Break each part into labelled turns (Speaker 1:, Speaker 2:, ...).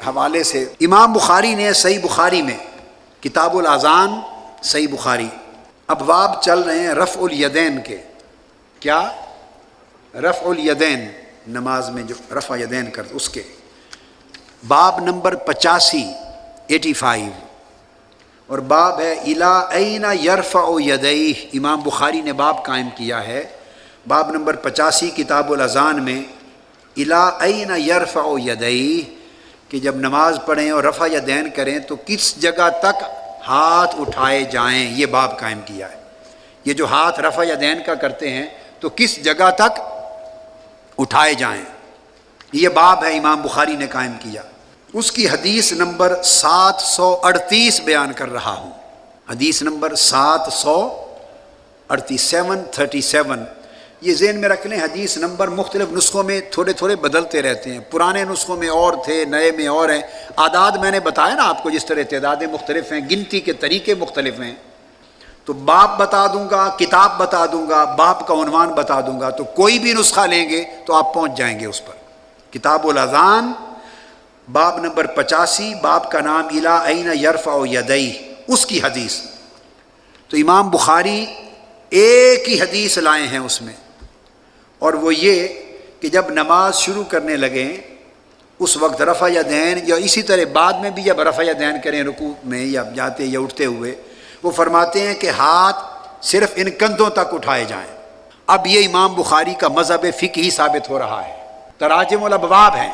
Speaker 1: حوالے سے امام بخاری نے صحیح بخاری میں کتاب الاذان صحیح بخاری ابواب چل رہے ہیں رفع الیدین کے. کیا؟ رفع الیدین، نماز میں جو رفع یدین کرتے اس کے باب نمبر 85 اور باب ہے الی این یرفع یدیہ. امام بخاری نے باب قائم کیا ہے باب نمبر 85 کتاب الاذان میں الی این یرفع یدیہ کہ جب نماز پڑھیں اور رفع یدین کریں تو کس جگہ تک ہاتھ اٹھائے جائیں. یہ باب قائم کیا ہے. یہ جو ہاتھ رفع یدین کا کرتے ہیں تو کس جگہ تک اٹھائے جائیں، یہ باب ہے امام بخاری نے قائم کیا. اس کی حدیث نمبر 738 بیان کر رہا ہوں. حدیث نمبر 737. یہ ذہن میں رکھ لیں حدیث نمبر مختلف نسخوں میں تھوڑے تھوڑے بدلتے رہتے ہیں. پرانے نسخوں میں اور تھے، نئے میں اور ہیں. اعداد میں نے بتایا نا آپ کو، جس طرح تعدادیں مختلف ہیں، گنتی کے طریقے مختلف ہیں. تو باب بتا دوں گا، کتاب بتا دوں گا، باب کا عنوان بتا دوں گا، تو کوئی بھی نسخہ لیں گے تو آپ پہنچ جائیں گے اس پر. کتاب الاذان باب نمبر 85، باب کا نام الی این یرفع یدیہ، اس کی حدیث. تو امام بخاری ایک ہی حدیث لائے ہیں اس میں، اور وہ یہ کہ جب نماز شروع کرنے لگیں اس وقت رفع یدین، یا اسی طرح بعد میں بھی جب رفع یدین کریں رکوع میں یا جاتے یا اٹھتے ہوئے، وہ فرماتے ہیں کہ ہاتھ صرف ان کندھوں تک اٹھائے جائیں. اب یہ امام بخاری کا مذہب فقہی ثابت ہو رہا ہے. تراجم الابواب ہیں،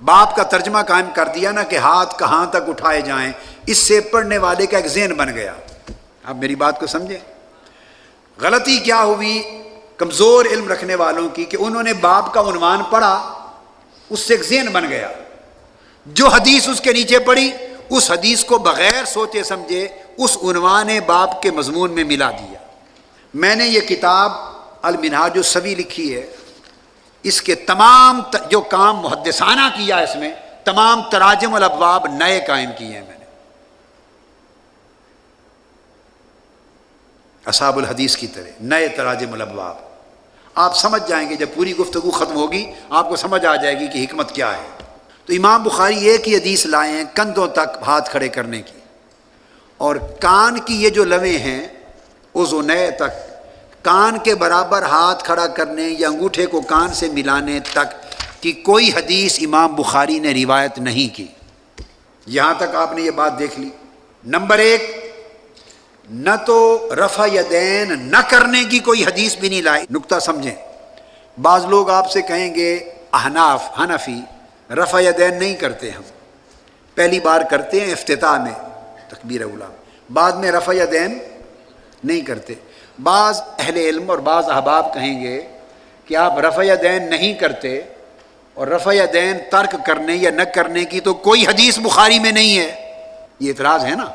Speaker 1: باب کا ترجمہ قائم کر دیا نا کہ ہاتھ کہاں تک اٹھائے جائیں. اس سے پڑھنے والے کا ایک ذہن بن گیا. آپ میری بات کو سمجھیں. غلطی کیا ہوئی کمزور علم رکھنے والوں کی کہ انہوں نے باب کا عنوان پڑھا، اس سے ایک ذہن بن گیا. جو حدیث اس کے نیچے پڑھی اس حدیث کو بغیر سوچے سمجھے اس عنوان باب کے مضمون میں ملا دیا. میں نے یہ کتاب المنہاج السوی لکھی ہے. اس کے تمام جو کام محدثانہ کیا اس میں، تمام تراجم الابواب نئے قائم کیے ہیں میں نے، اصحاب الحدیث کی طرح نئے تراجم الابواب. آپ سمجھ جائیں گے، جب پوری گفتگو ختم ہوگی آپ کو سمجھ آ جائے گی کہ حکمت کیا ہے. تو امام بخاری ایک ہی حدیث لائے ہیں کندھوں تک ہاتھ کھڑے کرنے کی، اور کان کی یہ جو لویں ہیں اذنین تک، کان کے برابر ہاتھ کھڑا کرنے یا انگوٹھے کو کان سے ملانے تک کی کوئی حدیث امام بخاری نے روایت نہیں کی. یہاں تک آپ نے یہ بات دیکھ لی. نمبر 1، نہ تو رفع یدین نہ کرنے کی کوئی حدیث بھی نہیں لائی. نقطہ سمجھیں. بعض لوگ آپ سے کہیں گے احناف حنفی رفع یدین نہیں کرتے، ہم پہلی بار کرتے ہیں افتتاح میں تکبیر اولیٰ، بعد میں رفع یدین نہیں کرتے. بعض اہل علم اور بعض احباب کہیں گے کہ آپ رفع یدین نہیں کرتے، اور رفع یدین ترک کرنے یا نہ کرنے کی تو کوئی حدیث بخاری میں نہیں ہے. یہ اعتراض ہے نا.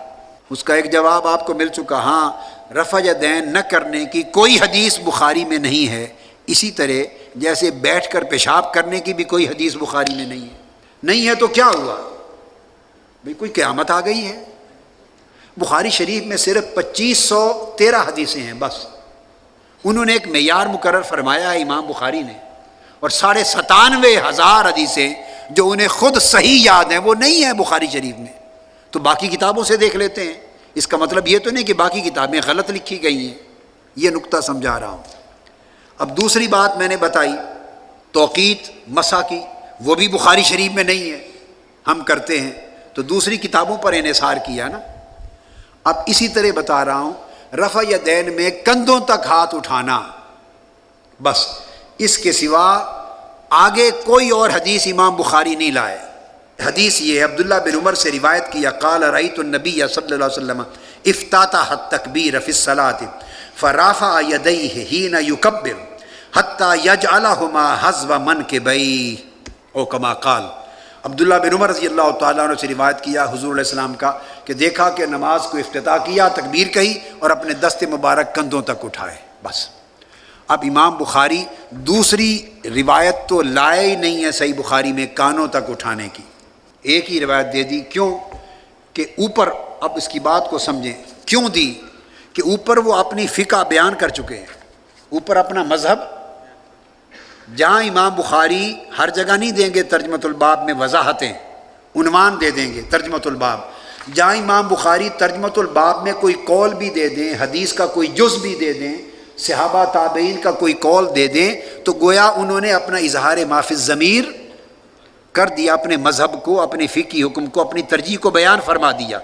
Speaker 1: اس کا ایک جواب آپ کو مل چکا. ہاں، رفع یدین نہ کرنے کی کوئی حدیث بخاری میں نہیں ہے. اسی طرح جیسے بیٹھ کر پیشاب کرنے کی بھی کوئی حدیث بخاری میں نہیں ہے. نہیں ہے تو کیا ہوا بھئی؟ کوئی قیامت آ گئی ہے؟ بخاری شریف میں صرف 2513 حدیثیں ہیں بس. انہوں نے ایک معیار مقرر فرمایا ہے امام بخاری نے، اور 97,500 حدیثیں جو انہیں خود صحیح یاد ہیں وہ نہیں ہیں بخاری شریف میں. تو باقی کتابوں سے دیکھ لیتے ہیں. اس کا مطلب یہ تو نہیں کہ باقی کتابیں غلط لکھی گئی ہیں. یہ نقطہ سمجھا رہا ہوں. اب دوسری بات میں نے بتائی توقیت مسح کی، وہ بھی بخاری شریف میں نہیں ہے، ہم کرتے ہیں تو دوسری کتابوں پر انحصار کیا نا. اب اسی طرح بتا رہا ہوں رفع یدین میں کندھوں تک ہاتھ اٹھانا بس، اس کے سوا آگے کوئی اور حدیث امام بخاری نہیں لائے. حدیث یہ عبداللہ بن عمر سے روایت کیا قال رأیت النبی صلی اللہ علیہ وسلم افتتح التکبیر فی الصلاۃ فرافع یدیہ حین یکبر حتی یجعلہما حذو منکبیہ او کما قال. عبداللہ بن عمر رضی اللہ تعالیٰ عنہ سے روایت کیا حضور علیہ السلام کا کہ دیکھا کہ نماز کو افتتاح کیا، تکبیر کہی اور اپنے دست مبارک کندھوں تک اٹھائے بس. اب امام بخاری دوسری روایت تو لائے ہی نہیں ہے صحیح بخاری میں کانوں تک اٹھانے کی. ایک ہی روایت دے دی. کیوں کہ اوپر، اب اس کی بات کو سمجھیں کیوں دی، کہ اوپر وہ اپنی فقہ بیان کر چکے ہیں، اوپر اپنا مذہب. جہاں امام بخاری ہر جگہ نہیں دیں گے ترجمۃ الباب میں وضاحتیں، عنوان دے دیں گے ترجمۃ الباب. جہاں امام بخاری ترجمۃ الباب میں کوئی قول بھی دے دیں، حدیث کا کوئی جز بھی دے دیں، صحابہ تابعین کا کوئی قول دے دیں، تو گویا انہوں نے اپنا اظہار ما فی الضمیر کر دیا، اپنے مذہب کو، اپنے فقہی حکم کو، اپنی ترجیح کو بیان فرما دیا.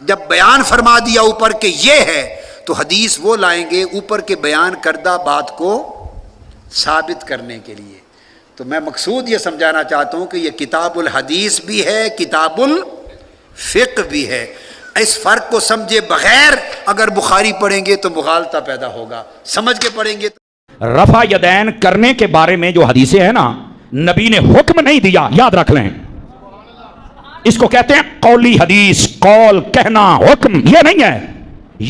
Speaker 1: جب بیان فرما دیا اوپر کہ یہ ہے، تو حدیث وہ لائیں گے اوپر کے بیان کردہ بات کو ثابت کرنے کے لیے. تو میں مقصود یہ سمجھانا چاہتا ہوں کہ یہ کتاب الحدیث بھی ہے، کتاب الفقہ بھی ہے. اس فرق کو سمجھے بغیر اگر بخاری پڑھیں گے تو مغالطہ پیدا ہوگا، سمجھ کے پڑھیں گے تو
Speaker 2: رفع یدین کرنے کے بارے میں جو حدیثیں ہیں نا، نبی نے حکم نہیں دیا، یاد رکھ لیں. اس کو کہتے ہیں قولی حدیث، قول کہنا، حکم یہ نہیں ہے،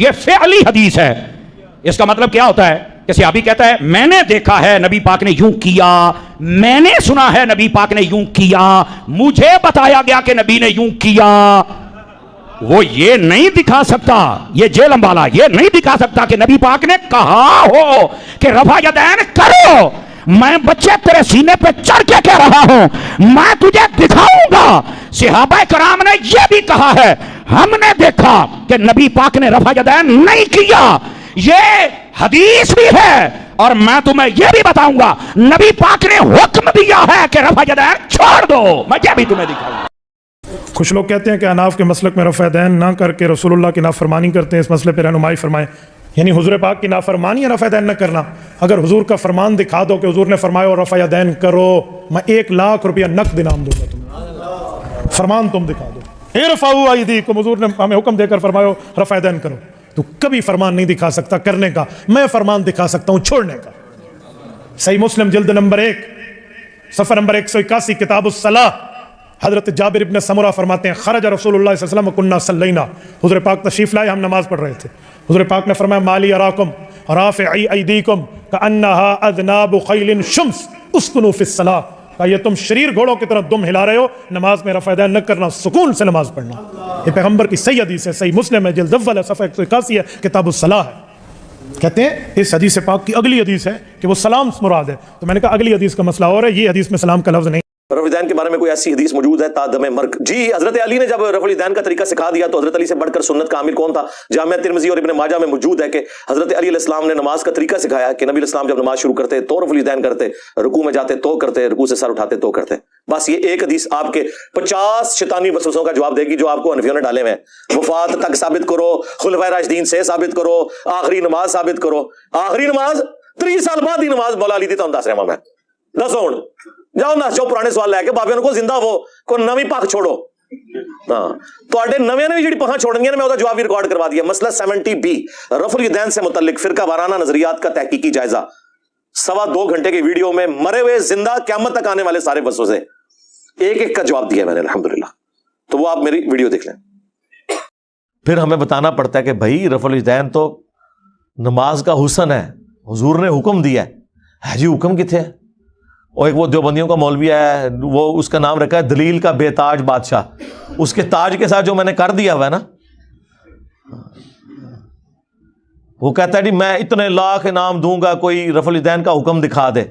Speaker 2: یہ فعلی حدیث ہے. اس کا مطلب کیا ہوتا ہے کہ صحابی کہتا ہے میں نے دیکھا ہے نبی پاک نے یوں کیا، میں نے سنا ہے نبی پاک نے یوں کیا، مجھے بتایا گیا کہ نبی نے یوں کیا. وہ یہ نہیں دکھا سکتا، یہ جیلم والا یہ نہیں دکھا سکتا کہ نبی پاک نے کہا ہو کہ رفع یدین کرو. میں بچے تیرے سینے پہ چڑھ کے کہہ رہا ہوں، میں تجھے دکھاؤں گا. صحابہ کرام نے یہ بھی کہا ہے، ہم نے دیکھا کہ نبی پاک نے رفع یدین نہیں کیا، یہ حدیث بھی ہے. اور میں تمہیں یہ بھی بتاؤں گا نبی پاک نے حکم دیا ہے کہ رفع یدین چھوڑ دو، میں یہ بھی تمہیں دکھاؤں گا.
Speaker 3: کچھ لوگ کہتے ہیں کہ اناف کے مسلک میں رفع یدین نہ کر کے رسول اللہ کی نافرمانی کرتے ہیں، اس مسئلے پہ رہنمائی فرمائیں. یعنی حضور پاک کی نافرمانی یا رفع یدین نہ کرنا. اگر حضور کا فرمان دکھا دو کہ حضور نے فرمایا اور رفع یدین کرو، میں 1,00,000 روپیہ نقد انعام دوں گا تمہیں. فرمان تم دکھا دو، ارفعوا ایدیکم، حضور نے ہمیں حکم دے کر فرمایا رفع یدین کرو. تو کبھی فرمان نہیں دکھا سکتا کرنے کا، میں فرمان دکھا سکتا ہوں چھوڑنے کا. صحیح مسلم جلد نمبر 1 صفحہ نمبر 181 کتاب الصلاۃ، حضرت جابر ابن سمرہ فرماتے ہیں خرج رسول اللہ صلی اللہ علیہ وسلم وکنا صلینا، حضور پاک تشریف لائے، ہم نماز پڑھ رہے تھے. حضور پاک نے فرمایا مالی اراکم رافعی ایدیکم کانہا اذناب خیل شمس اسکنوا فی الصلاۃ. یہ تم شریر گھوڑوں کی طرح دم ہلا رہے ہو، نماز میں رفع یدین نہ کرنا، سکون سے نماز پڑھنا. یہ پیغمبر کی صحیح حدیث ہے، صحیح مسلم ہے جلد اول ہے صفحہ 181 ہے کتاب الصلاۃ ہے. کہتے ہیں اس حدیث پاک کی اگلی حدیث ہے کہ وہ سلام مراد ہے. تو میں نے کہا اگلی حدیث کا مسئلہ اور ہے، یہ حدیث میں سلام کا لفظ نہیں.
Speaker 4: رفع الیدین کے بارے میں کوئی ایسی حدیث موجود ہے تا دم مرگ؟ جی، حضرت علی نے جب رفع الیدین کا طریقہ سکھا دیا تو حضرت علی سے بڑھ کر سنت کا عامل کون تھا؟ جامع ترمذی اور ابن ماجہ میں موجود ہے کہ حضرت علی علیہ السلام نے نماز کا طریقہ سکھایا کہ نبی علیہ السلام جب نماز شروع کرتے تو رفع الیدین کرتے، رکوع میں جاتے تو کرتے، رکوع سے سر اٹھاتے تو کرتے. بس یہ ایک حدیث آپ کے 50 شیطانی وسوسوں کا جواب دے گی جو آپ کو حنفیوں نے ڈالے ہوئے ہیں. وفات تک ثابت کرو، خلفائے راشدین سے ثابت کرو، آخری نماز ثابت کرو. آخری نماز 30 سال بعد ہی نماز مولا علی دی تو دس رہا میں. دسو ہوں جاؤ نہ جو پرانے سوال لے کے بابے کو زندہ ہو کو نویں پاک چھوڑو. ہاں تو نویں نویں جڑی پاک چھوڑنی ہے میں وہ جواب بھی ریکارڈ کروا دیا. مسئلہ 70B رفع الیدین سے متعلق فرقہ وارانہ نظریات کا تحقیقی جائزہ، 2.25 گھنٹے کی ویڈیو میں مرے ہوئے زندہ قیامت تک آنے والے سارے وسوسے ایک ایک کا جواب دیا میں نے الحمدللہ. تو وہ آپ میری ویڈیو دیکھ لیں. پھر ہمیں بتانا پڑتا ہے کہ بھائی رفع الیدین تو نماز کا حسن ہے، حضور نے حکم دیا ہے. جی حکم کتنے ہے؟ اور ایک وہ دیوبندیوں کا مولوی ہے، وہ اس کا نام رکھا ہے دلیل کا بے تاج بادشاہ. اس کے تاج کے ساتھ جو میں نے کر دیا ہوا ہے نا، وہ کہتا ہے جی میں اتنے لاکھ انعام دوں گا کوئی رفع الیدین کا حکم دکھا دے.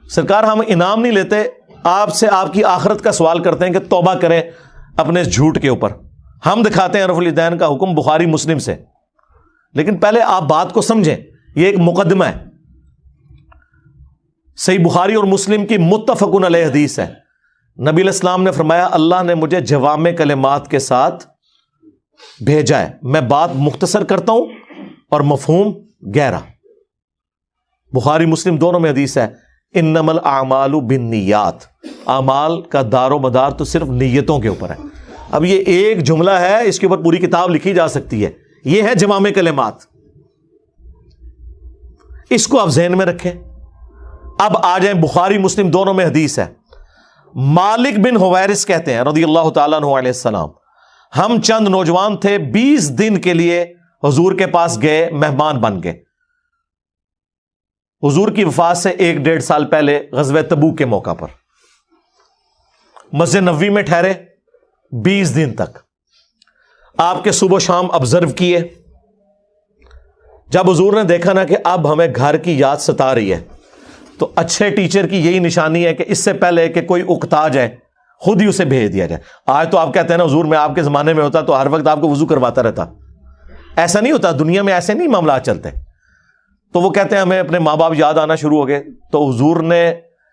Speaker 4: سرکار ہم انعام نہیں لیتے، آپ سے آپ کی آخرت کا سوال کرتے ہیں کہ توبہ کریں اپنے اس جھوٹ کے اوپر. ہم دکھاتے ہیں رفع الیدین کا حکم بخاری مسلم سے، لیکن پہلے آپ بات کو سمجھیں. یہ ایک مقدمہ ہے. صحیح بخاری اور مسلم کی متفقن علیہ حدیث ہے. نبی علیہ السلام نے فرمایا اللہ نے مجھے جوامع کلمات کے ساتھ بھیجا ہے، میں بات مختصر کرتا ہوں اور مفہوم گہرا. بخاری مسلم دونوں میں حدیث ہے انما الاعمال بالنیات، اعمال کا دار و مدار تو صرف نیتوں کے اوپر ہے. اب یہ ایک جملہ ہے، اس کے اوپر پوری کتاب لکھی جا سکتی ہے. یہ ہے جوامع کلمات، اس کو آپ ذہن میں رکھیں. اب آ جائیں بخاری مسلم دونوں میں حدیث ہے. مالک بن حویرث کہتے ہیں رضی اللہ تعالیٰ عنہ علیہ السلام، ہم چند نوجوان تھے 20 دن کے لیے حضور کے پاس گئے، مہمان بن گئے. حضور کی وفات سے 1.5 سال پہلے غزوہ تبوک کے موقع پر مسجد نبوی میں ٹھہرے 20 دن تک. آپ کے صبح و شام آبزرو کیے. جب حضور نے دیکھا نا کہ اب ہمیں گھر کی یاد ستا رہی ہے، تو اچھے ٹیچر کی یہی نشانی ہے کہ اس سے پہلے کہ کوئی اکتا جائے خود ہی اسے بھیج دیا جائے. آج تو آپ کہتے ہیں نا حضور میں آپ کے زمانے میں ہوتا تو ہر وقت آپ کو وضو کرواتا رہتا. ایسا نہیں ہوتا, دنیا میں ایسے نہیں معاملات چلتے. تو وہ کہتے ہیں ہمیں اپنے ماں باپ یاد آنا شروع ہو گئے. تو حضور نے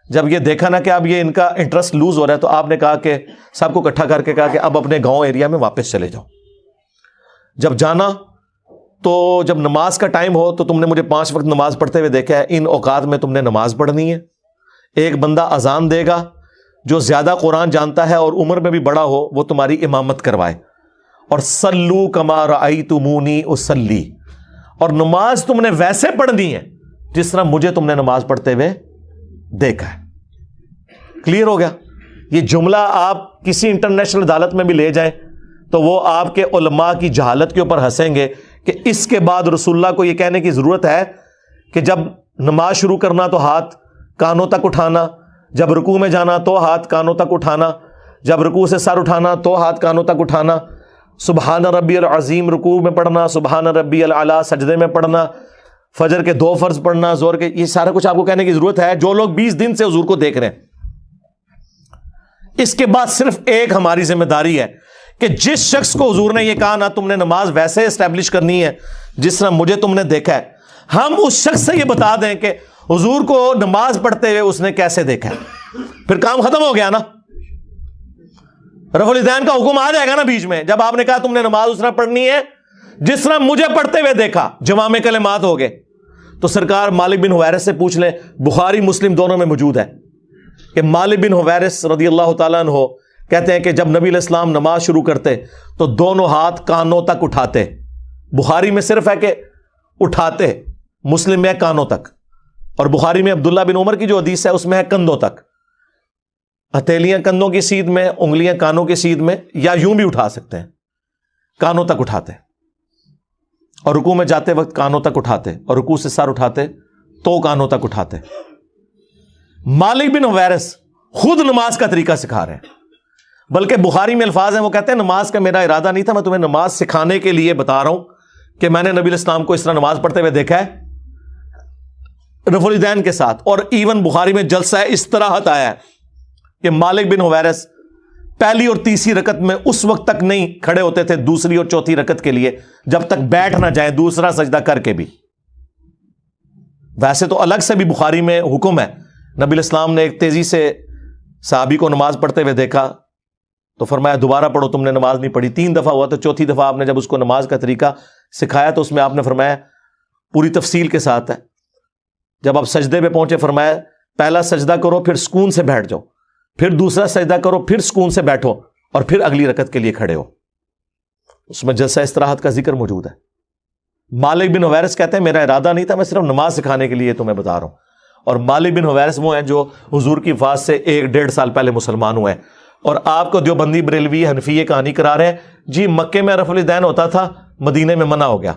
Speaker 4: جب یہ دیکھا نا کہ اب یہ ان کا انٹرسٹ لوز ہو رہا ہے, تو آپ نے کہا کہ سب کو اکٹھا کر کے کہا کہ اب اپنے گاؤں ایریا میں واپس چلے جاؤ. جب جانا تو جب نماز کا ٹائم ہو تو تم نے مجھے 5 وقت نماز پڑھتے ہوئے دیکھا ہے, ان اوقات میں تم نے نماز پڑھنی ہے. ایک بندہ اذان دے گا جو زیادہ قرآن جانتا ہے اور عمر میں بھی بڑا ہو, وہ تمہاری امامت کروائے. اور صلو کما رأیتمونی اصلی, اور نماز تم نے ویسے پڑھنی ہے جس طرح مجھے تم نے نماز پڑھتے ہوئے دیکھا ہے. کلیئر ہو گیا؟ یہ جملہ آپ کسی انٹرنیشنل عدالت میں بھی لے جائیں تو وہ آپ کے علماء کی جہالت کے اوپر ہنسیں گے کہ اس کے بعد رسول اللہ کو یہ کہنے کی ضرورت ہے کہ جب نماز شروع کرنا تو ہاتھ کانوں تک اٹھانا, جب رکوع میں جانا تو ہاتھ کانوں تک اٹھانا, جب رکوع سے سر اٹھانا تو ہاتھ کانوں تک اٹھانا, سبحان ربی العظیم رکوع میں پڑھنا, سبحان ربی العلی سجدے میں پڑھنا, فجر کے 2 فرض پڑھنا, زور کے, یہ سارا کچھ آپ کو کہنے کی ضرورت ہے جو لوگ 20 دن سے حضور کو دیکھ رہے ہیں. اس کے بعد صرف ایک ہماری ذمہ داری ہے کہ جس شخص کو حضور نے یہ کہا نا تم نے نماز ویسے اسٹیبلش کرنی ہے جس طرح مجھے تم نے دیکھا ہے, ہم اس شخص سے یہ بتا دیں کہ حضور کو نماز پڑھتے ہوئے اس نے کیسے دیکھا ہے. پھر کام ختم ہو گیا نا. رفع الیدین کا حکم آ جائے گا نا بیچ میں, جب آپ نے کہا تم نے نماز اس طرح پڑھنی ہے جس طرح مجھے پڑھتے ہوئے دیکھا, جوامع کلمات ہو گئے. تو سرکار مالک بن حویرث سے پوچھ لیں, بخاری مسلم دونوں میں موجود ہے کہ مالک بن حویرث رضی اللہ تعالیٰ عنہ کہتے ہیں کہ جب نبی علیہ السلام نماز شروع کرتے تو دونوں ہاتھ کانوں تک اٹھاتے. بخاری میں صرف ہے کہ اٹھاتے, مسلم میں ہے کانوں تک, اور بخاری میں عبداللہ بن عمر کی جو حدیث ہے اس میں ہے کندھوں تک. ہتھیلیاں کندھوں کی سیدھ میں, انگلیاں کانوں کی سیدھ میں, یا یوں بھی اٹھا سکتے ہیں, کانوں تک اٹھاتے. اور رکوع میں جاتے وقت کانوں تک اٹھاتے, اور رکوع سے سر اٹھاتے تو کانوں تک اٹھاتے. مالک بن حویرث خود نماز کا طریقہ سکھا رہے ہیں, بلکہ بخاری میں الفاظ ہیں, وہ کہتے ہیں نماز کا میرا ارادہ نہیں تھا, میں تمہیں نماز سکھانے کے لیے بتا رہا ہوں کہ میں نے نبی علیہ السلام کو اس طرح نماز پڑھتے ہوئے دیکھا ہے رفع الیدین کے ساتھ. اور ایون بخاری میں جلسہ استراحت آیا ہے کہ مالک بن حویرث پہلی اور تیسری رکعت میں اس وقت تک نہیں کھڑے ہوتے تھے دوسری اور چوتھی رکعت کے لیے جب تک بیٹھ نہ جائیں دوسرا سجدہ کر کے بھی. ویسے تو الگ سے بھی بخاری میں حکم ہے, نبی علیہ السلام نے ایک تیزی سے صحابی کو نماز پڑھتے ہوئے دیکھا تو فرمایا دوبارہ پڑھو, تم نے نماز نہیں پڑھی. 3 دفعہ ہوا, تو چوتھی دفعہ آپ نے جب اس کو نماز کا طریقہ سکھایا تو اس میں آپ نے فرمایا پوری تفصیل کے ساتھ ہے. جب آپ سجدے پہ پہنچے فرمایا پہلا سجدہ کرو پھر سکون سے بیٹھ جاؤ, پھر دوسرا سجدہ کرو پھر سکون سے بیٹھو, اور پھر اگلی رکعت کے لیے کھڑے ہو. اس میں جلسہ استراحت کا ذکر موجود ہے. مالک بن حویرث کہتے ہیں میرا ارادہ نہیں تھا, میں صرف نماز سکھانے کے لیے تمہیں بتا رہا ہوں. اور مالک بن حویرث وہ ہیں جو حضور کی وفات سے 1-1.5 سال پہلے مسلمان ہوئے ہیں. اور آپ کو دیوبندی بریلوی حنفی یہ کہانی کرا رہے ہیں جی مکے میں رفع الیدین ہوتا تھا, مدینے میں منع ہو گیا.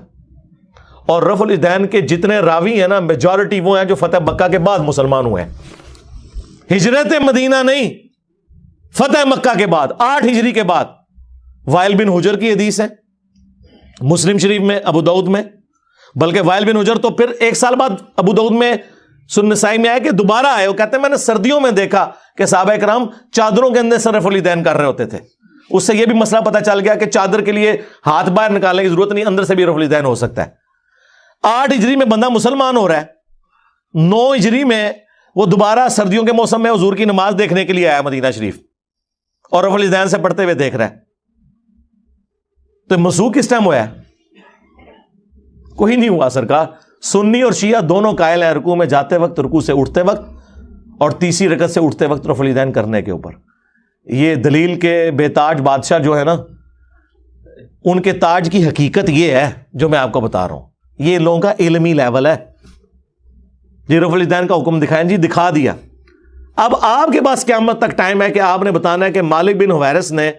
Speaker 4: اور رفع الیدین کے جتنے راوی ہیں نا میجورٹی وہ ہیں جو فتح مکہ کے بعد مسلمان ہوئے ہیں, ہجرت مدینہ نہیں, فتح مکہ کے بعد 8 ہجری کے بعد. وائل بن حجر کی حدیث ہے مسلم شریف میں, ابو داؤد میں, بلکہ وائل بن حجر تو پھر 1 سال بعد ابو داؤد میں سنن نسائی میں آئے کہ دوبارہ آئے. وہ کہتے ہیں میں نے سردیوں میں دیکھا کہ صحابہ کرام چادروں کے اندر سے رفع الیدین کر رہے ہوتے تھے. اس سے یہ بھی مسئلہ پتہ چل گیا کہ چادر کے لیے ہاتھ باہر نکالنے کی ضرورت نہیں, اندر سے بھی رفع الیدین ہو سکتا ہے. 8 ہجری میں بندہ مسلمان ہو رہا ہے, 9 ہجری میں وہ دوبارہ سردیوں کے موسم میں حضور کی نماز دیکھنے کے لیے آیا مدینہ شریف, اور رفع الیدین سے پڑھتے ہوئے دیکھ رہا ہے. تو مسوخ کس ٹائم ہوا ہے؟ کوئی نہیں ہوا سرکار. سنی اور شیعہ دونوں قائل ہیں رکوع میں جاتے وقت, رکوع سے اٹھتے وقت, اور تیسری رکعت سے اٹھتے وقت رفع الیدین کرنے کے اوپر. یہ دلیل کے بے تاج بادشاہ جو ہے نا, ان کے تاج کی حقیقت یہ ہے جو میں آپ کو بتا رہا ہوں. یہ لوگوں کا علمی لیول ہے. جی رفع الیدین کا حکم دکھائیں, جی دکھا دیا. اب آپ کے پاس قیامت تک ٹائم ہے کہ آپ نے بتانا ہے کہ مالک بن حویرث نے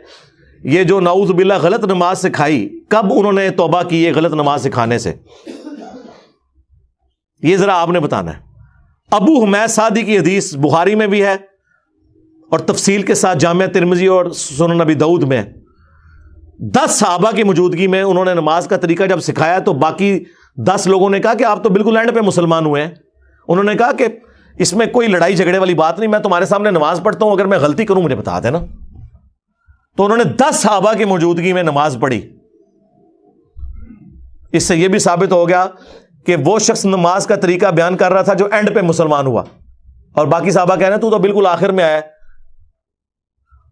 Speaker 4: یہ جو نعوذ باللہ غلط نماز سکھائی, کب انہوں نے توبہ کی یہ غلط نماز سکھانے سے, یہ ذرا آپ نے بتانا ہے. ابو حمید سعدی کی حدیث بخاری میں بھی ہے اور تفصیل کے ساتھ جامعہ ترمذی اور سنن نبی داؤد میں. 10 صحابہ کی موجودگی میں انہوں نے نماز کا طریقہ جب سکھایا تو باقی 10 لوگوں نے کہا کہ آپ تو بالکل اینڈ پہ مسلمان ہوئے ہیں. انہوں نے کہا کہ اس میں کوئی لڑائی جھگڑے والی بات نہیں, میں تمہارے سامنے نماز پڑھتا ہوں, اگر میں غلطی کروں مجھے بتا دینا. تو انہوں نے 10 صحابہ کی موجودگی میں نماز پڑھی. اس سے یہ بھی ثابت ہو گیا کہ وہ شخص نماز کا طریقہ بیان کر رہا تھا جو اینڈ پہ مسلمان ہوا, اور باقی صحابہ کہہ رہے ہیں تو بالکل آخر میں آیا.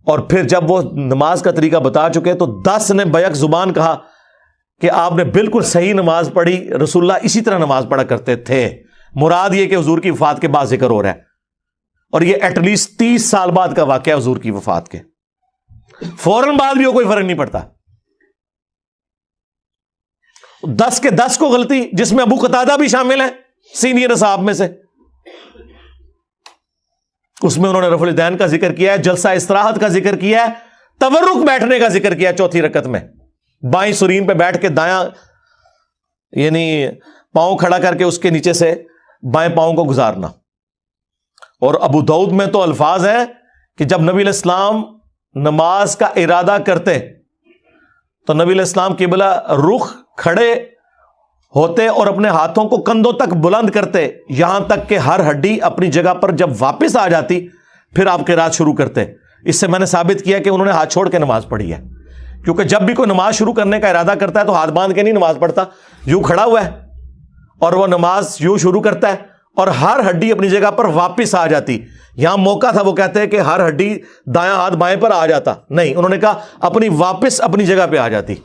Speaker 4: اور پھر جب وہ نماز کا طریقہ بتا چکے تو 10 نے بیک زبان کہا کہ آپ نے بالکل صحیح نماز پڑھی, رسول اللہ اسی طرح نماز پڑھا کرتے تھے. مراد یہ کہ حضور کی وفات کے بعد ذکر ہو رہا ہے, اور یہ ایٹ لیسٹ 30 سال بعد کا واقعہ حضور کی وفات کے. فوراً بعد بھی کوئی فرق نہیں پڑتا. 10 کے 10 کو غلطی, جس میں ابو قتادہ بھی شامل ہے سینئر اصحاب میں سے. اس میں انہوں نے رفع الیدین کا ذکر کیا ہے, جلسہ استراحت کا ذکر کیا ہے, تورک بیٹھنے کا ذکر کیا ہے چوتھی رکعت میں, بائیں سرین پہ بیٹھ کے دایاں یعنی پاؤں کھڑا کر کے اس کے نیچے سے بائیں پاؤں کو گزارنا. اور ابو داؤد میں تو الفاظ ہیں کہ جب نبی علیہ السلام نماز کا ارادہ کرتے تو نبی علیہ السلام قبلہ رخ کھڑے ہوتے اور اپنے ہاتھوں کو کندھوں تک بلند کرتے, یہاں تک کہ ہر ہڈی اپنی جگہ پر جب واپس آ جاتی پھر آپ قرات شروع کرتے. اس سے میں نے ثابت کیا کہ انہوں نے ہاتھ چھوڑ کے نماز پڑھی ہے, کیونکہ جب بھی کوئی نماز شروع کرنے کا ارادہ کرتا ہے تو ہاتھ باندھ کے نہیں نماز پڑھتا, یوں کھڑا ہوا ہے اور وہ نماز یوں شروع کرتا ہے اور ہر ہڈی اپنی جگہ پر واپس آ جاتی. یہاں موقع تھا وہ کہتے ہیں کہ ہر ہڈی دایاں ہاتھ بائیں پر آ جاتا, نہیں, انہوں نے کہا اپنی واپس اپنی جگہ پہ آ جاتی.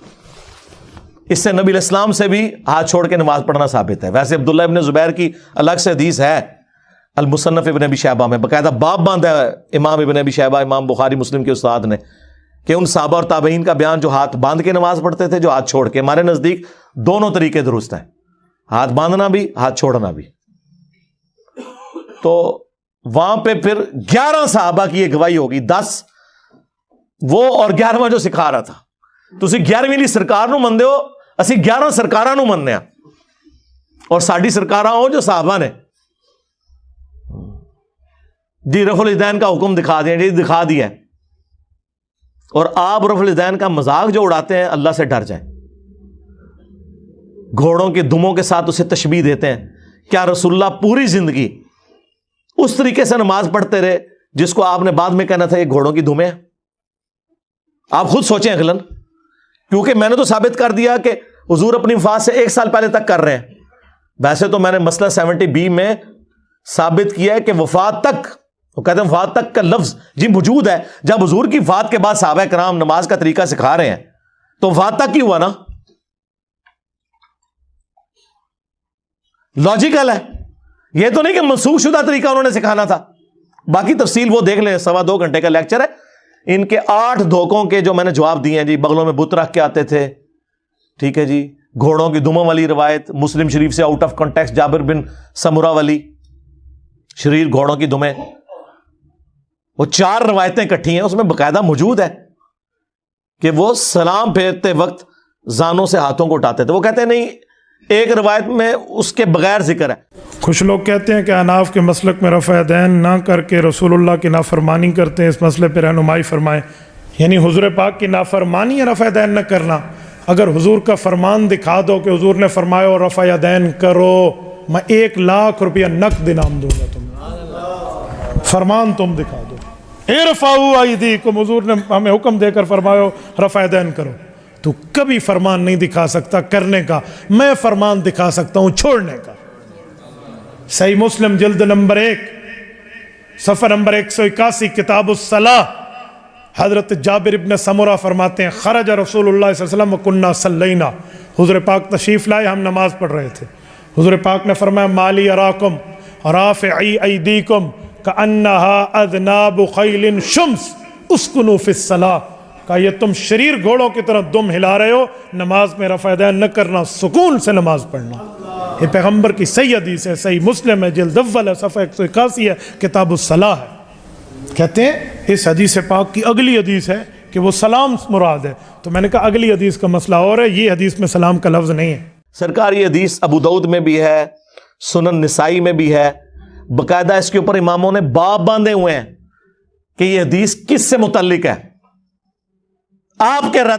Speaker 4: اس سے نبی علیہ السلام سے بھی ہاتھ چھوڑ کے نماز پڑھنا ثابت ہے. ویسے عبداللہ ابن زبیر کی الگ سے حدیث ہے المصنف ابن ابی شیبہ میں, باقاعدہ باب باندھا ہے امام ابن ابی شیبہ, امام بخاری مسلم کے استاد نے, کہ ان صحابہ اور تابعین کا بیان جو ہاتھ باندھ کے نماز پڑھتے تھے, جو ہاتھ چھوڑ کے. ہمارے نزدیک دونوں طریقے درست ہیں, ہاتھ باندھنا بھی ہاتھ چھوڑنا بھی. تو وہاں پہ پھر 11 صحابہ کی یہ گواہی ہوگی, 10 وہ اور 11واں جو سکھا رہا تھا. تسی 11ویں سرکار نو مندے ہو, اسی 11 سرکاراں نو مننے ہیں, اور ساڈی سرکاراں ہو جو صحابہ نے. جی رفع الیدین کا حکم دکھا دیا, جی دکھا دیا, اور آپ رفع الیدین کا مذاق جو اڑاتے ہیں اللہ سے ڈر جائیں. گھوڑوں کے دموں کے ساتھ اسے تشبیہ دیتے ہیں. کیا رسول اللہ پوری زندگی اس طریقے سے نماز پڑھتے رہے جس کو آپ نے بعد میں کہنا تھا یہ گھوڑوں کی دمیں ہیں؟ آپ خود سوچیں اغلن, کیونکہ میں نے تو ثابت کر دیا کہ حضور اپنی وفات سے 1 سال پہلے تک کر رہے ہیں. ویسے تو میں نے مسئلہ 70B میں ثابت کیا ہے کہ وفات تک, وہ کہتے ہیں وفات تک کا لفظ جی موجود ہے. جب حضور کی وفات کے بعد صحابہ کرام نماز کا طریقہ سکھا رہے ہیں تو وفات تک ہی ہوا نا, لاجیکل ہے. یہ تو نہیں کہ منسوخ شدہ طریقہ انہوں نے سکھانا تھا. باقی تفصیل وہ دیکھ لیں, 2.25 گھنٹے کا لیکچر ہے. ان کے 8 دھوکوں کے جو میں نے جواب دیے ہیں جی, بغلوں میں بت رکھ کے آتے تھے, ٹھیک ہے جی, گھوڑوں کی دموں والی روایت مسلم شریف سے آؤٹ آف کانٹیکسٹ جابر بن سمرہ والی شریر گھوڑوں کی دمیں, وہ 4 روایتیں اکٹھی ہیں, اس میں باقاعدہ موجود ہے کہ وہ سلام پھیرتے وقت زانوں سے ہاتھوں کو اٹھاتے تھے. وہ کہتے ہیں نہیں, ایک روایت میں اس کے بغیر ذکر ہے.
Speaker 3: کچھ لوگ کہتے ہیں کہ اناف کے مسلک میں رفع دین نہ کر کے رسول اللہ کی نافرمانی کرتے ہیں, اس مسئلے پہ رہنمائی فرمائیں. یعنی حضور پاک کی نافرمانی یا رفع دین نہ کرنا. اگر حضور کا فرمان دکھا دو کہ حضور نے فرمایا اور رفع دین کرو, میں 1,00,000 روپیہ نقد انعام دوں گا تمہیں. فرمان تم دکھا دو, ارفعوا ایدیکم, حضور نے ہمیں حکم دے کر فرمایا رفع دین کرو. تو کبھی فرمان نہیں دکھا سکتا کرنے کا, میں فرمان دکھا سکتا ہوں چھوڑنے کا. صحیح مسلم جلد نمبر 1 صفحہ نمبر 181 کتاب الصلاۃ, حضرت جابر ابن سمرہ فرماتے ہیں خرج رسول اللہ صلی اللہ علیہ وسلم وکنا صلینا, حضور پاک تشریف لائے, ہم نماز پڑھ رہے تھے. حضور پاک نے فرمایا مالی اراکم رافعی ایدیکم کأنہا اذناب خیل شمس اسکنوا فی الصلاۃ. کہا یہ تم شریر گھوڑوں کی طرح دم ہلا رہے ہو, نماز میں رفع دین نہ کرنا, سکون سے نماز پڑھنا. یہ پیغمبر کی صحیح حدیث ہے, صحیح مسلم ہے, جلد اول ہے, صفحہ 181 ہے, کتاب الصلاۃ ہے. کہتے ہیں اس حدیث پاک کی اگلی حدیث ہے کہ وہ سلام مراد ہے. تو میں نے کہا اگلی حدیث کا مسئلہ اور ہے, یہ حدیث میں سلام کا لفظ نہیں ہے.
Speaker 4: سرکار یہ حدیث ابو داؤد میں بھی ہے, سنن نسائی میں بھی ہے, باقاعدہ اس کے اوپر اماموں نے باب باندھے ہوئے ہیں کہ یہ حدیث کس سے متعلق ہے. آپ کے رد